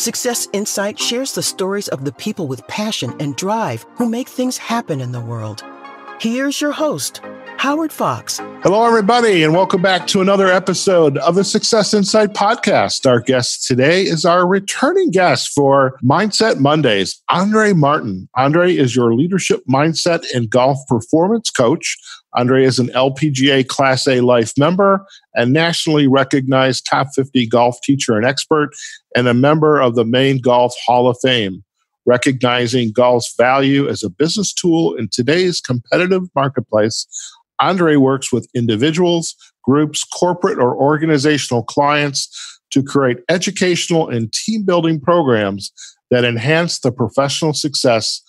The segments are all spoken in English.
Success Insight shares the stories of the people with passion and drive who make things happen in the world. Here's your host, Howard Fox. Hello, everybody, and welcome back to another episode of the Success Insight podcast. Our guest today is our returning guest for Mondset Mondays, Andree Martin. Andree is your leadership mindset and golf performance coach. Andree is an LPGA Class A Life member and nationally recognized top 50 golf teacher and expert, and a member of the Maine Golf Hall of Fame. Recognizing golf's value as a business tool in today's competitive marketplace, Andree works with individuals, groups, corporate or organizational clients to create educational and team-building programs that enhance the professional success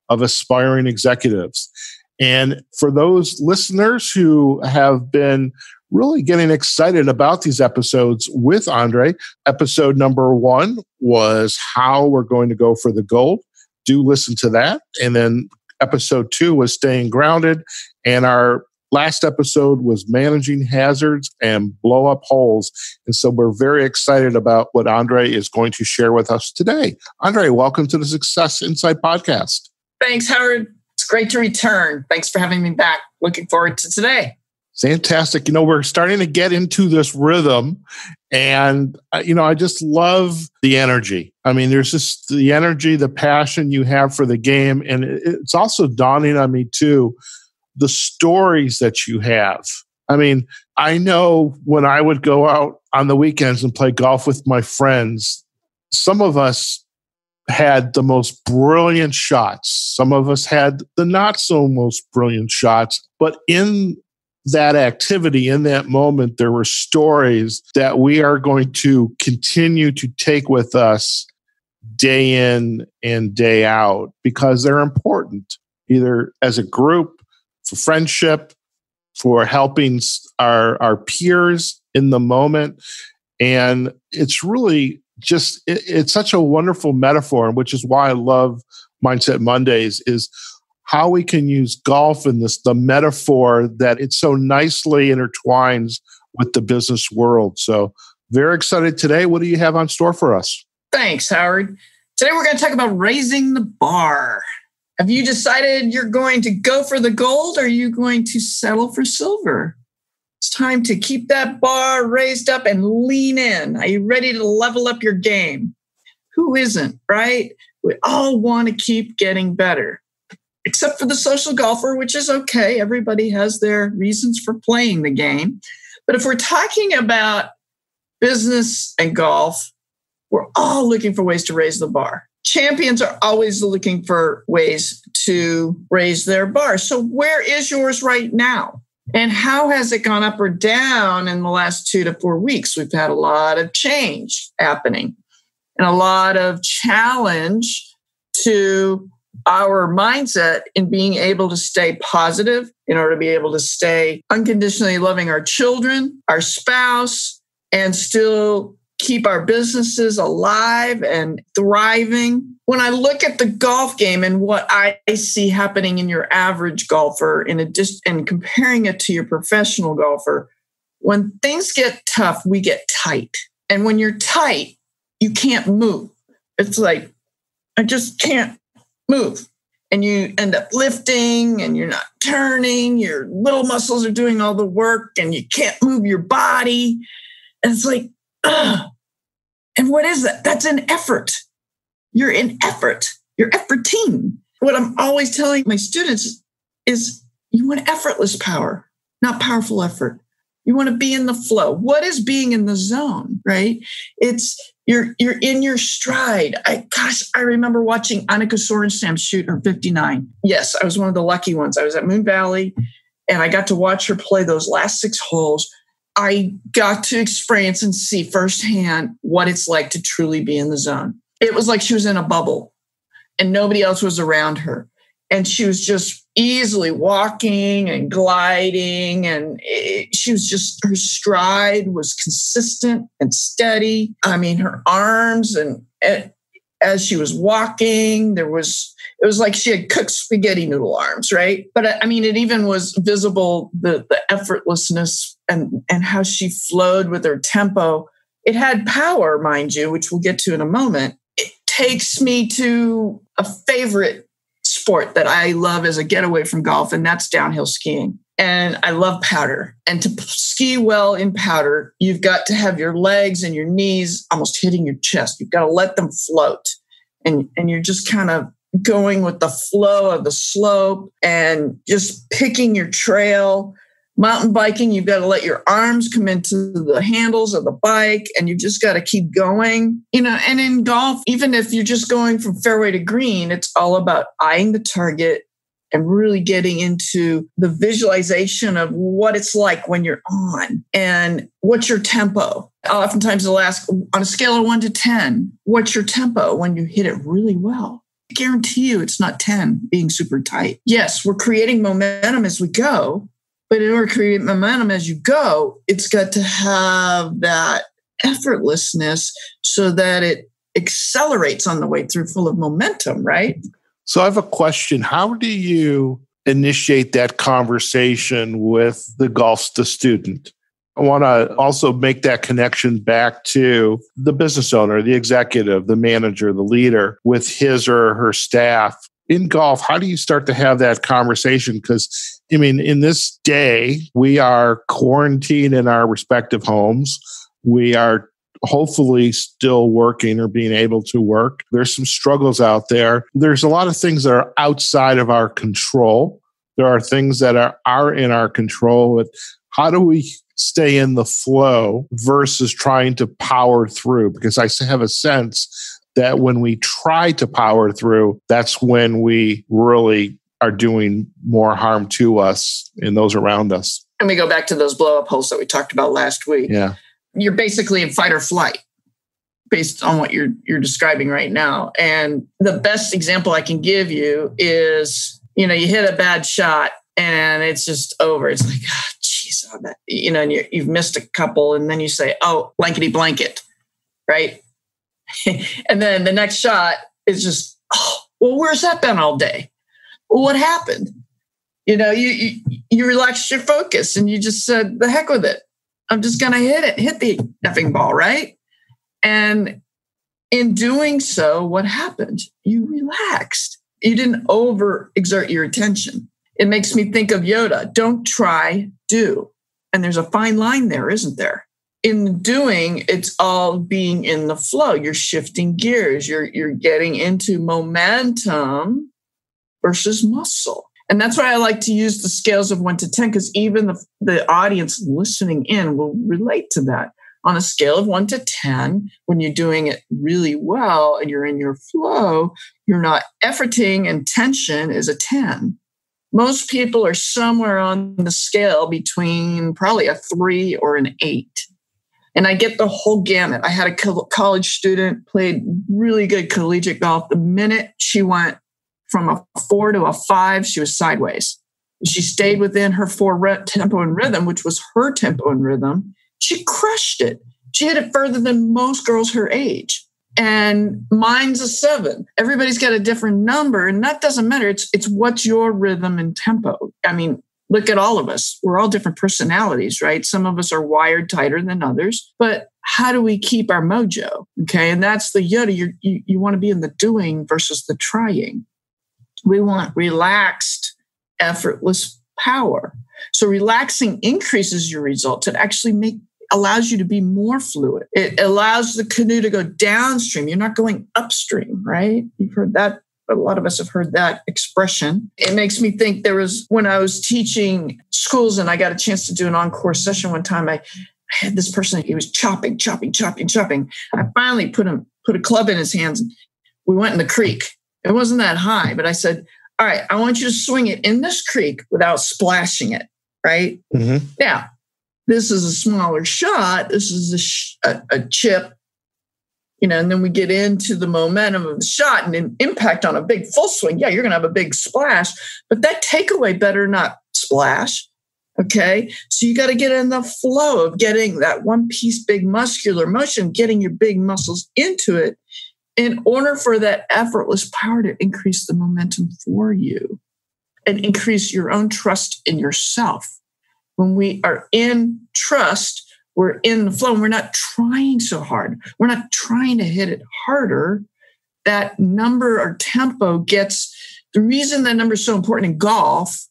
of aspiring executives. And for those listeners who have been really getting excited about these episodes with Andree, episode number 1 was how we're going to go for the gold. Do listen to that. And then episode 2 was staying grounded. And our last episode was managing hazards and blow up holes. And so we're very excited about what Andree is going to share with us today. Andree, welcome to the Success Insight podcast. Thanks, Howard. It's great to return. Thanks for having me back. Looking forward to today. Fantastic. We're starting to get into this rhythm, and, I just love the energy. There's just the energy, the passion you have for the game. And it's also dawning on me too, the stories that you have. I know when I would go out on the weekends and play golf with my friends, some of us had the most brilliant shots. Some of us had the not so most brilliant shots. But in that activity, in that moment, there were stories that we are going to continue to take with us day in and day out because they're important, either as a group, for friendship, for helping our peers in the moment. And it's really it's such a wonderful metaphor, which is why I love Mondset Mondays, is how we can use golf in the metaphor that it so nicely intertwines with the business world. So very excited today. What do you have on store for us? Thanks, Howard. Today we're going to talk about raising the bar. Have you decided you're going to go for the gold, or are you going to settle for silver? It's time to keep that bar raised up and lean in. Are you ready to level up your game? Who isn't, right? We all want to keep getting better, except for the social golfer, which is okay. Everybody has their reasons for playing the game. But if we're talking about business and golf, we're all looking for ways to raise the bar. Champions are always looking for ways to raise their bar. So where is yours right now? And how has it gone up or down in the last 2 to 4 weeks? We've had a lot of change happening and a lot of challenge to our mindset in being able to stay positive, in order to be able to stay unconditionally loving our children, our spouse, and still keep our businesses alive and thriving. When I look at the golf game and what I see happening in your average golfer, and comparing it to your professional golfer, when things get tough, we get tight. And when you're tight, you can't move. It's like, I just can't move. And you end up lifting and you're not turning. Your little muscles are doing all the work and you can't move your body. And it's like, ugh. And what is that? That's an effort. You're in effort. You're efforting. What I'm always telling my students is you want effortless power, not powerful effort. You want to be in the flow. What is being in the zone, right? It's you're in your stride. I remember watching Annika Sorenstam shoot her 59. Yes, I was one of the lucky ones. I was at Moon Valley and I got to watch her play those last 6 holes. I got to experience and see firsthand what it's like to truly be in the zone. It was like she was in a bubble and nobody else was around her. And she was just easily walking and gliding. And her stride was consistent and steady. Her arms and as she was walking, it was like she had cooked spaghetti noodle arms, right? But it even was visible, the effortlessness and how she flowed with her tempo. It had power, mind you, which we'll get to in a moment. takes me to a favorite sport that I love as a getaway from golf, and that's downhill skiing. And I love powder. And to ski well in powder, you've got to have your legs and your knees almost hitting your chest. You've got to let them float. And you're just kind of going with the flow of the slope and just picking your trail. Mountain biking, you've got to let your arms come into the handles of the bike, and you've just got to keep going. And in golf, even if you're just going from fairway to green, it's all about eyeing the target and really getting into the visualization of what it's like when you're on and what's your tempo. Oftentimes they'll ask, on a scale of 1 to 10, what's your tempo when you hit it really well? I guarantee you it's not 10 being super tight. Yes, we're creating momentum as we go, but in order to create momentum as you go, it's got to have that effortlessness so that it accelerates on the way through full of momentum, right? So I have a question. How do you initiate that conversation with the student? I want to also make that connection back to the business owner, the executive, the manager, the leader with his or her staff. In golf, how do you start to have that conversation? Because, in this day, we are quarantined in our respective homes. We are hopefully still working or being able to work. There's some struggles out there. There's a lot of things that are outside of our control. There are things that are in our control. But how do we stay in the flow versus trying to power through? Because I have a sense that when we try to power through, that's when we really are doing more harm to us and those around us. And we go back to those blow-up holes that we talked about last week. Yeah. You're basically in fight or flight based on what you're describing right now. And the best example I can give you is, you hit a bad shot and it's just over. It's like, geez, and you've missed a couple. And then you say, oh, blankety blanket, right? And then the next shot is just, oh, well, where's that been all day? Well, what happened? You relaxed your focus and you just said, the heck with it. I'm just going to hit the effing ball, right? And in doing so, what happened? You relaxed. You didn't overexert your attention. It makes me think of Yoda. Don't try, do. And there's a fine line there, isn't there? In doing, it's all being in the flow. You're shifting gears. You're getting into momentum versus muscle. And that's why I like to use the scales of 1 to 10, because even the audience listening in will relate to that. On a scale of 1 to 10, when you're doing it really well and you're in your flow, you're not efforting, and tension is a 10. Most people are somewhere on the scale between probably a 3 or an 8. And I get the whole gamut. I had a college student, played really good collegiate golf. The minute she went from a 4 to a 5, she was sideways. She stayed within her 4 tempo and rhythm, which was her tempo and rhythm. She crushed it. She hit it further than most girls her age. And mine's a 7. Everybody's got a different number, and that doesn't matter. It's what's your rhythm and tempo. Look at all of us. We're all different personalities, right? Some of us are wired tighter than others, but how do we keep our mojo? Okay. And that's the Yoda. You want to be in the doing versus the trying. We want relaxed, effortless power. So relaxing increases your results. It actually allows you to be more fluid. It allows the canoe to go downstream. You're not going upstream, right? You've heard that. A lot of us have heard that expression. It makes me think when I was teaching schools and I got a chance to do an encore session one time, I had this person, he was chopping. I finally put a club in his hands. We went in the creek. It wasn't that high, but I said, all right, I want you to swing it in this creek without splashing it, right? Mm-hmm. Now, this is a smaller shot. This is a chip. And then we get into the momentum of the shot and an impact on a big full swing. Yeah, you're going to have a big splash, but that takeaway better not splash. Okay. So you got to get in the flow of getting that one piece, big muscular motion, getting your big muscles into it in order for that effortless power to increase the momentum for you and increase your own trust in yourself. When we are in trust, we're in the flow and we're not trying so hard. We're not trying to hit it harder. that number or tempo gets, the reason that number is so important in golf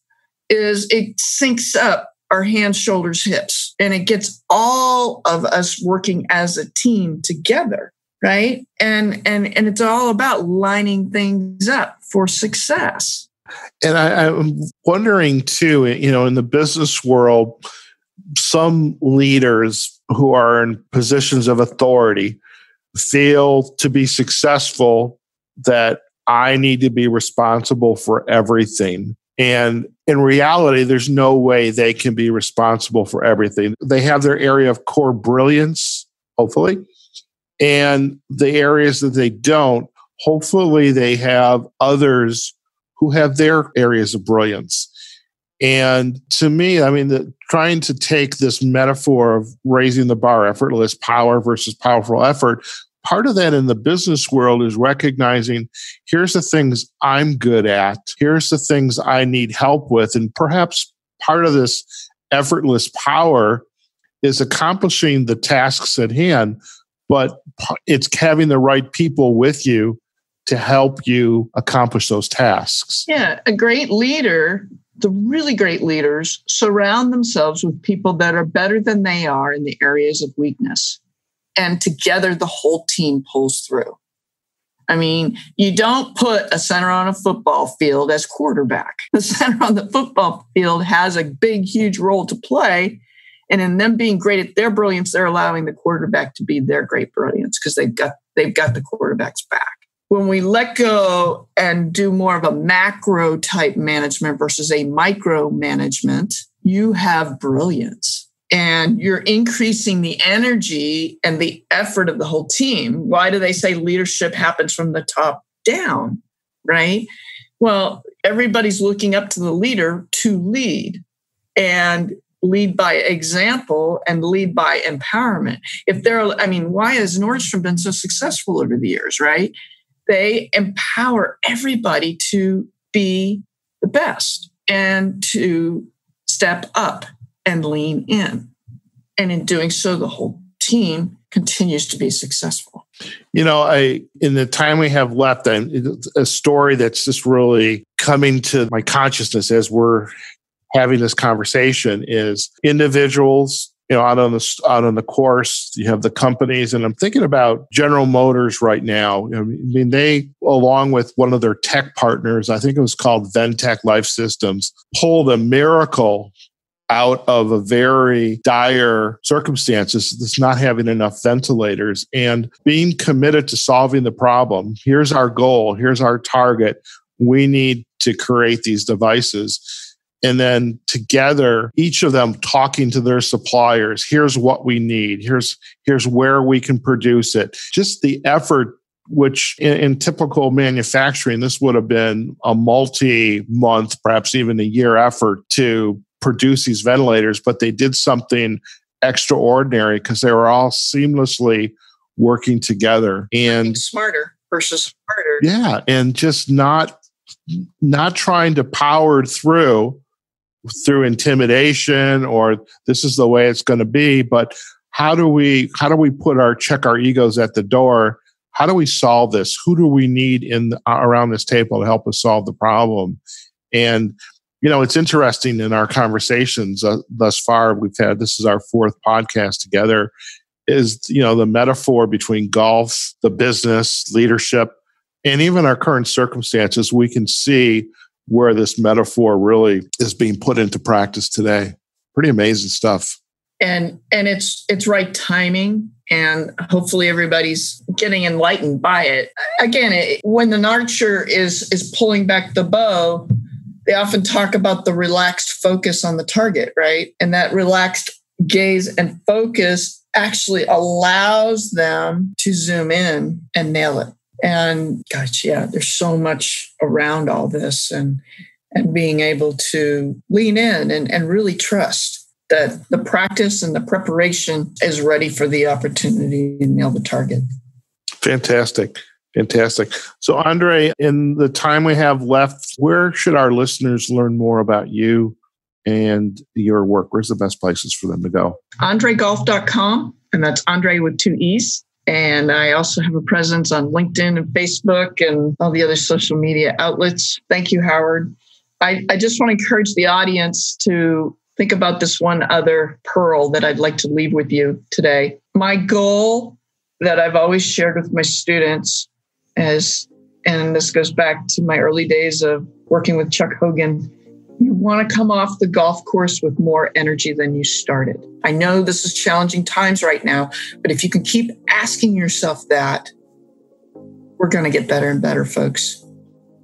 is it syncs up our hands, shoulders, hips, and it gets all of us working as a team together, right? And it's all about lining things up for success. And I'm wondering too, in the business world, some leaders who are in positions of authority feel to be successful that I need to be responsible for everything. And in reality, there's no way they can be responsible for everything. They have their area of core brilliance, hopefully, and the areas that they don't, hopefully they have others who have their areas of brilliance. And to me, trying to take this metaphor of raising the bar, effortless power versus powerful effort, part of that in the business world is recognizing, here's the things I'm good at. Here's the things I need help with. And perhaps part of this effortless power is accomplishing the tasks at hand, but it's having the right people with you to help you accomplish those tasks. Yeah, a great leader, the really great leaders surround themselves with people that are better than they are in the areas of weakness. And together, the whole team pulls through. You don't put a center on a football field as quarterback. The center on the football field has a big, huge role to play. And in them being great at their brilliance, they're allowing the quarterback to be their great brilliance because they've got the quarterback's back. When we let go and do more of a macro type management versus a micro management, you have brilliance. And you're increasing the energy and the effort of the whole team. Why do they say leadership happens from the top down, right? Well, everybody's looking up to the leader to lead and lead by example and lead by empowerment. Why has Nordstrom been so successful over the years, right? They empower everybody to be the best and to step up and lean in. And in doing so, the whole team continues to be successful. In the time we have left, a story that's just really coming to my consciousness as we're having this conversation is individuals, out on the course, you have the companies, and I'm thinking about General Motors right now. They, along with one of their tech partners, I think it was called Ventec Life Systems, pulled a miracle out of a very dire circumstances, that's not having enough ventilators and being committed to solving the problem. Here's our goal. Here's our target. We need to create these devices. And then together, each of them talking to their suppliers, here's what we need. Here's where we can produce it. Just the effort, which in typical manufacturing, this would have been a multi-month, perhaps even a year effort to produce these ventilators, but they did something extraordinary because they were all seamlessly working together and smarter versus harder. Yeah, and just not trying to power through intimidation or this is the way it's going to be, but how do we check our egos at the door? How do we solve this? Who do we need around this table to help us solve the problem? And it's interesting in our conversations thus far. This is our fourth podcast together, is, the metaphor between golf, the business, leadership, and even our current circumstances. We can see where this metaphor really is being put into practice today. Pretty amazing stuff. And it's right timing. And hopefully everybody's getting enlightened by it. Again, when the archer is pulling back the bow, they often talk about the relaxed focus on the target, right? And that relaxed gaze and focus actually allows them to zoom in and nail it. And gosh, yeah, there's so much around all this and being able to lean in and really trust that the practice and the preparation is ready for the opportunity to nail the target. Fantastic. So, Andree, in the time we have left, where should our listeners learn more about you and your work? Where's the best places for them to go? AndreeGolf.com, and that's Andree with 2 E's. And I also have a presence on LinkedIn and Facebook and all the other social media outlets. Thank you, Howard. I just want to encourage the audience to think about this one other pearl that I'd like to leave with you today. My goal that I've always shared with my students is, and this goes back to my early days of working with Chuck Hogan, you want to come off the golf course with more energy than you started. I know this is challenging times right now, but if you can keep asking yourself that, we're going to get better and better, folks.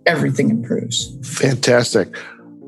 Everything improves. Fantastic.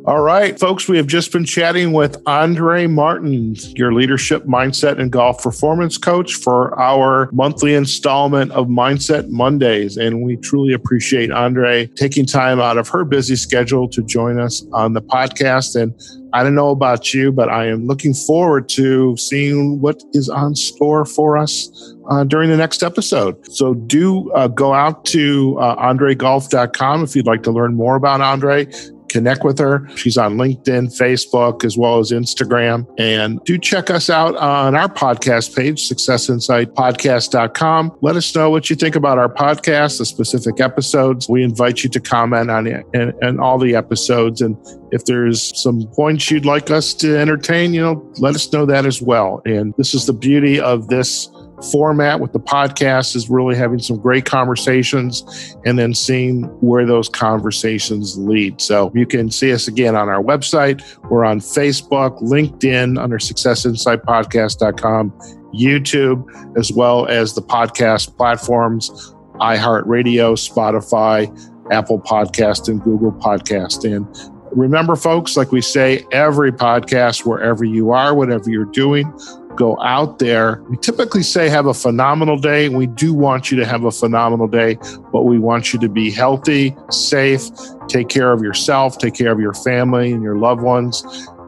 All right, folks, we have just been chatting with Andree Martin, your leadership, mindset, and golf performance coach for our monthly installment of Mindset Mondays. And we truly appreciate Andree taking time out of her busy schedule to join us on the podcast. And I don't know about you, but I am looking forward to seeing what is on store for us during the next episode. So do go out to andreegolf.com if you'd like to learn more about Andree. Connect with her. She's on LinkedIn, Facebook, as well as Instagram. And do check us out on our podcast page, successinsightpodcast.com. Let us know what you think about our podcast, the specific episodes. We invite you to comment on it and all the episodes. And if there's some points you'd like us to entertain, let us know that as well. And this is the beauty of this format with the podcast, is really having some great conversations and then seeing where those conversations lead. So you can see us again on our website. We're on Facebook, LinkedIn under successinsightpodcast.com, YouTube, as well as the podcast platforms, iHeartRadio, Spotify, Apple Podcast, and Google Podcast. And remember, folks, like we say, every podcast, wherever you are, whatever you're doing, go out there. We typically say have a phenomenal day. We do want you to have a phenomenal day, but we want you to be healthy, safe, take care of yourself, take care of your family and your loved ones.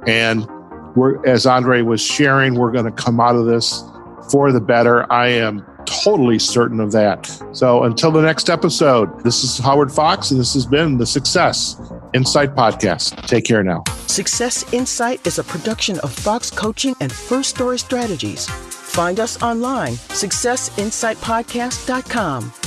And as Andree was sharing, we're going to come out of this for the better. I am totally certain of that. So until the next episode, this is Howard Fox, and this has been the Success Insight Podcast. Take care now. Success Insight is a production of Fox Coaching and First Story Strategies. Find us online, successinsightpodcast.com.